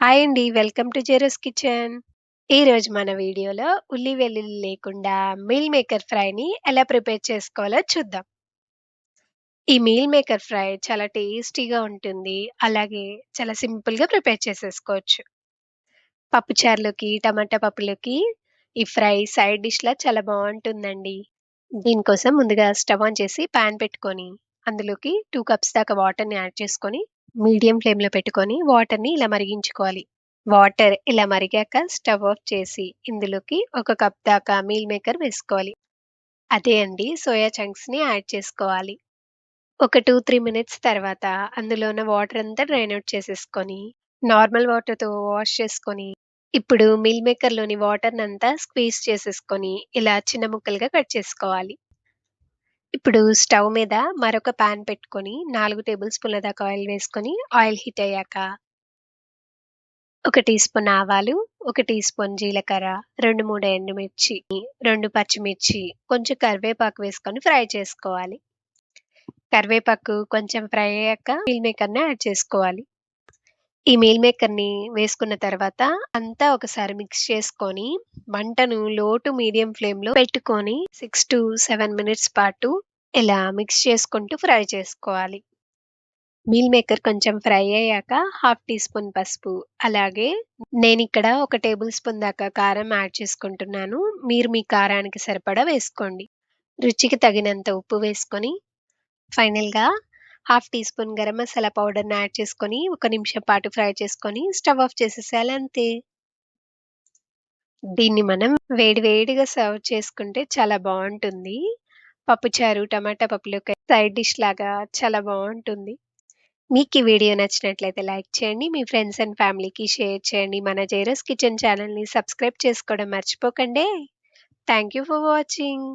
Hi అండి. Welcome to జెరోస్ kitchen. ఈరోజు మన వీడియోలో ఉల్లి వెల్లుల్లి లేకుండా మీల్ మేకర్ ఫ్రైని ఎలా ప్రిపేర్ చేసుకోవాలో చూద్దాం. ఈ మీల్ మేకర్ ఫ్రై చాలా టేస్టీగా ఉంటుంది. అలాగే చాలా సింపుల్‌గా ప్రిపేర్ చేసేసుకోవచ్చు. పప్పుచారులోకి, టమాటా పప్పులోకి ఈ ఫ్రై సైడ్ డిష్‌లా చాలా బావుంటుందండి. దీనికోసం ముందుగా స్టవ్ ఆన్ చేసి పాన్ పెట్టుకొని, అందులోకి 2 కప్స్ దాకా వాటర్‌ని యాడ్ చేసుకొని, మీడియం ఫ్లేమ్‌లో పెట్టుకొని వాటర్‌ని ఇలా మరిగించుకోవాలి. వాటర్ ఇలా మరిగాక స్టవ్ ఆఫ్ చేసి, ఇందులోకి ఒక కప్ దాకా మీల్ మేకర్ వేసుకోవాలి. అదే అండి సోయా చంక్స్‌ని యాడ్ చేసుకోవాలి. ఒక 2, 3 మినిట్స్ తర్వాత అందులో ఉన్న వాటర్ అంతా డ్రైన్ ఔట్ చేసేసుకొని, నార్మల్ వాటర్‌తో వాష్ చేసుకొని, ఇప్పుడు మీల్ మేకర్‌లోని వాటర్‌నంతా స్క్వీజ్ చేసేసుకొని, ఇలా చిన్న ముక్కలుగా కట్ చేసుకోవాలి. ఇప్పుడు స్టవ్ మీద మరొక పాన్ పెట్టుకొని 4 టేబుల్ స్పూన్ల దాకా ఆయిల్ వేసుకొని, ఆయిల్ హీట్ అయ్యాక ఒక టీ స్పూన్ ఆవాలు, ఒక టీ స్పూన్ జీలకర్ర, 2, 3 ఎండుమిర్చి, 2 పచ్చిమిర్చి, కొంచెం కరివేపాకు వేసుకొని ఫ్రై చేసుకోవాలి. కరివేపాకు కొంచెం ఫ్రై అయ్యాక మీల్ మేకర్‌ని యాడ్ చేసుకోవాలి. ఈ మీల్ మేకర్‌ని వేసుకున్న తర్వాత అంతా ఒకసారి మిక్స్ చేసుకొని, మంటను లో టు మీడియం ఫ్లేమ్‌లో పెట్టుకొని 6-7 మినిట్స్ పాటు ఇలా మిక్స్ చేసుకుంటూ ఫ్రై చేసుకోవాలి. మీల్ మేకర్ కొంచెం ఫ్రై అయ్యాక హాఫ్ టీ స్పూన్ పసుపు, అలాగే నేనిక్కడ ఒక టేబుల్ స్పూన్ దాకా కారం యాడ్ చేసుకుంటున్నాను. మీరు మీ కారానికి సరిపడా వేసుకోండి. రుచికి తగినంత ఉప్పు వేసుకొని, ఫైనల్‌గా half teaspoon garam masala పౌడర్‌ని యాడ్ చేసుకొని, ఒక నిమిషం పాటు ఫ్రై చేసుకొని స్టవ్ ఆఫ్ చేసేసేయాలి అంతే. దీన్ని మనం వేడి వేడిగా సర్వ్ చేసుకుంటే చాలా బావుంటుంది. పప్పుచారు, టమాటా పప్పులోకి సైడ్ డిష్ లాగా చాలా బావుంటుంది. మీకు ఈ వీడియో నచ్చినట్లయితే లైక్ చేయండి. మీ ఫ్రెండ్స్ అండ్ ఫ్యామిలీకి షేర్ చేయండి. మన జైరస్ కిచెన్ ఛానెల్‌ని సబ్స్క్రైబ్ చేసుకోవడం మర్చిపోకండే. Thank you for watching.